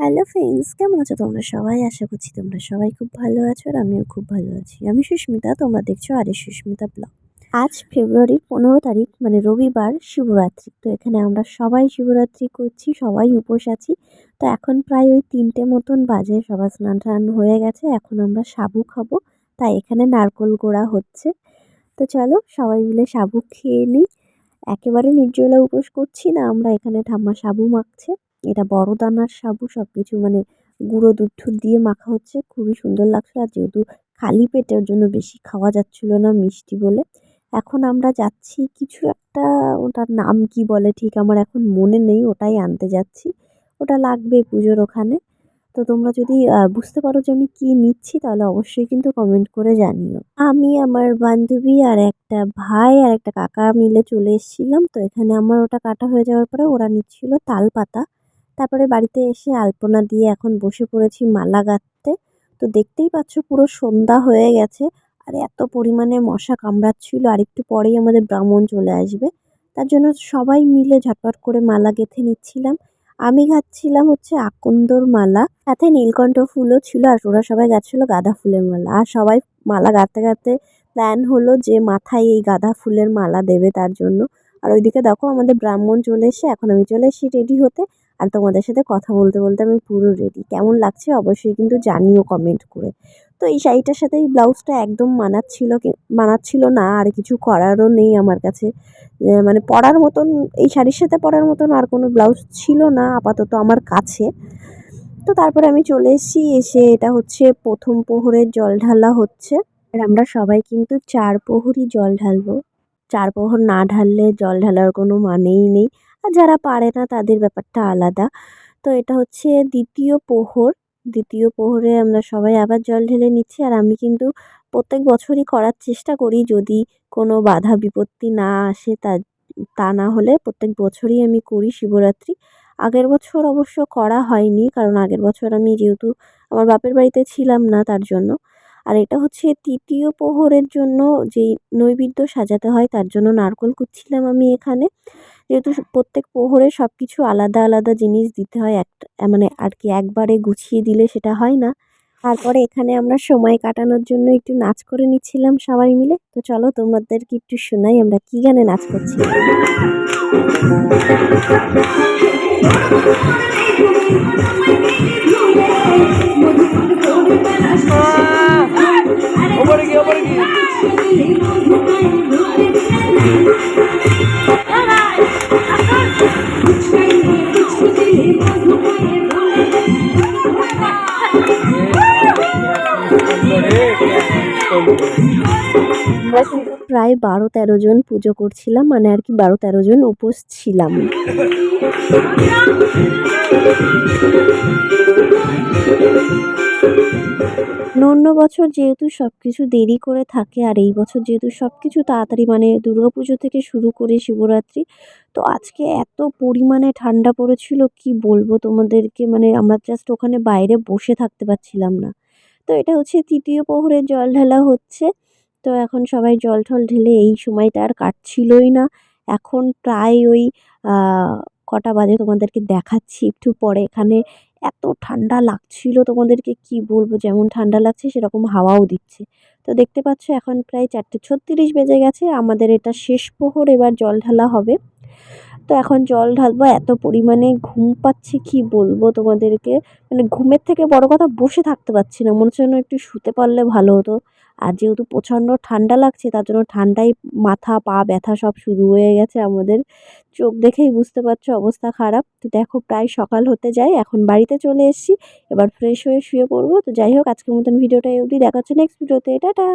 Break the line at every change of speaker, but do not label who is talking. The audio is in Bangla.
হ্যালো ফ্রেন্ডস, কেমন আছো তোমরা সবাই? আশা করছি তোমরা সবাই খুব ভালো আছো আর আমিও খুব ভালো আছি। আমি সুস্মিতা, তোমরা দেখছো আরে সুস্মিতা ব্লগ। আজ ফেব্রুয়ারির 15 তারিখ, মানে রবিবার, শিবরাত্রি। তো এখানে আমরা সবাই শিবরাত্রি করছি, সবাই উপোস আছি। তো এখন প্রায় ওই 3টে মতন বাজে, সবার স্নান টান হয়ে গেছে। এখন আমরা সাবু খাবো, তাই এখানে নারকোল গোড়া হচ্ছে। তো চলো সবাই মিলে সাবু খেয়ে নিই। একেবারে নির্জলা উপোস করছি না আমরা, এখানে ঠাম্মা সাবু মাখছে। এটা বড় দানার সাবু, সবকিছু মানে গুঁড়ো দুধ টুধ দিয়ে মাখা হচ্ছে, খুবই সুন্দর লাগছে। আর যেহেতু খালি পেটে, ওর জন্য বেশি খাওয়া যাচ্ছিল না মিষ্টি বলে। এখন আমরা যাচ্ছি কিছু একটা, ওটার নাম কি বলে ঠিক আমার এখন মনে নেই, ওটাই আনতে যাচ্ছি। ওটা লাগবে পুজোর ওখানে। তো তোমরা যদি বুঝতে পারো যে আমি কি নিচ্ছি, তাহলে অবশ্যই কিন্তু কমেন্ট করে জানিও। আমি, আমার বান্ধবী আর একটা ভাই আর একটা কাকা মিলে চলে এসেছিলাম। তো এখানে আমার ওটা কাটা হয়ে যাওয়ার পরে ওরা নিচ্ছিল তাল পাতা। তারপরে বাড়িতে এসে আলপনা দিয়ে এখন বসে পড়েছি মালা গাঁথতে। তো দেখতেই পাচ্ছ পুরো সন্ধ্যা হয়ে গেছে। আর এত পরিমাণে মশা কামড়াচ্ছিল, আর একটু পরেই আমাদের ব্রাহ্মণ চলে আসবে। তার জন্য সবাই মিলে ঝটপট করে মালা গেঁথে নিচ্ছিলাম। আমি গাঁথছিলাম হচ্ছে আকন্দর মালা, সাথে নীলকণ্ঠ ফুলও ছিল। আর ওরা সবাই গাঁথছিল গাঁদা ফুলের মালা। আর সবাই মালা গাঁথতে গাঁথতে প্ল্যান হলো যে মাথায় এই গাঁদা ফুলের মালা দেবে তার জন্য। আর ওইদিকে দেখো আমাদের ব্রাহ্মণ চলে এসে, এখন আমি চলে এসেছি রেডি হতে। আর তোমাদের সাথে কথা বলতে বলতে আমি পুরো রেডি। কেমন লাগছে অবশ্যই কিন্তু জানিও কমেন্ট করে। তো এই শাড়িটার সাথে এই ব্লাউজটা একদম মানাচ্ছিল না, আর কিছু করারও নেই আমার কাছে। মানে পরার মতন, এই শাড়ির সাথে পরার মতন আর কোনো ব্লাউজ ছিল না আপাতত আমার কাছে। তো তারপরে আমি চলে এসেছি, এসে এটা হচ্ছে প্রথম প্রহরের জল ঢালা হচ্ছে। আর আমরা সবাই কিন্তু 4 প্রহরই জল ঢালবো। 4 প্রহর না ঢাললে জল ঢালার কোনো মানেই নেই। আর যারা পারে না তাদের ব্যাপারটা আলাদা। তো এটা হচ্ছে দ্বিতীয় প্রহর। দ্বিতীয় প্রহরে আমরা সবাই আবার জল ঢেলে নিচ্ছি। আর আমি কিন্তু প্রত্যেক বছরই করার চেষ্টা করি, যদি কোনো বাধা বিপত্তি না আসে। তা না হলে প্রত্যেক বছরই আমি করি শিবরাত্রি। আগের বছর অবশ্য করা হয়নি, কারণ আগের বছর আমি যেহেতু আমার বাপের বাড়িতে ছিলাম না তার জন্য। আর এটা হচ্ছে তৃতীয় প্রহরের জন্য যেই নৈবেদ্য সাজাতে হয়, তার জন্য নারকেল কুচ্ছিলাম আমি এখানে। যেহেতু প্রত্যেক প্রহরে সব কিছু আলাদা আলাদা জিনিস দিতে হয়, একটা মানে আর কি একবারে গুছিয়ে দিলে সেটা হয় না। তারপরে এখানে আমরা সময় কাটানোর জন্য একটু নাচ করে নিচ্ছিলাম সবাই মিলে। তো চলো তোমাদেরকে একটু শোনাই আমরা কি গানে নাচ করছি। আমরা কিন্তু প্রায় 12-13 জন পুজো করছিলাম, মানে আর কি 12-13 জন উপোস ছিলাম। অন্য বছর যেহেতু সবকিছু দেরি করে থাকে, আর এই বছর যেহেতু সবকিছু তাড়াতাড়ি, মানে দুর্গাপুজো থেকে শুরু করে শিবরাত্রি। তো আজকে এত পরিমাণে ঠান্ডা পড়েছিল কি বলবো তোমাদেরকে, মানে আমরা জাস্ট ওখানে বাইরে বসে থাকতে পারছিলাম না। তো এটা হচ্ছে তৃতীয় প্রহরের জল ঢালা হচ্ছে। তো এখন সবাই জল ঠল ঢেলে, এই সময়টা আর কাটছিলই না। এখন প্রায় ওই কটা বাজে তোমাদেরকে দেখাচ্ছি একটু পরে। এখানে এত ঠান্ডা লাগছিল তোমাদেরকে কি বলবো, যেমন ঠান্ডা লাগছে সেরকম হাওয়াও দিচ্ছে। তো দেখতে পাচ্ছ এখন প্রায় 4:36 বেজে গেছে। আমাদের এটা শেষ প্রহর, এবার জল ঢালা হবে। তো এখন জল ঢালবো, এত পরিমাণে ঘুম পাচ্ছে কি বলবো তোমাদেরকে। মানে ঘুমের থেকে বড় কথা, বসে থাকতে পারছি না, মনে হচ্ছে যেন একটু শুতে পারলে ভালো হতো। আর যেহেতু প্রচণ্ড ঠান্ডা লাগছে, তার জন্য ঠান্ডায় মাথা পা ব্যথা সব শুরু হয়ে গেছে আমাদের। চোখ দেখেই বুঝতে পারছো অবস্থা খারাপ। তো দেখো প্রায় সকাল হতে যায়, এখন বাড়িতে চলে এসেছি। এবার ফ্রেশ হয়ে শুয়ে পড়বো। তো যাই হোক, আজকের মতন ভিডিওটা এই অবধি, দেখা হচ্ছে নেক্সট ভিডিওতে। টাটা।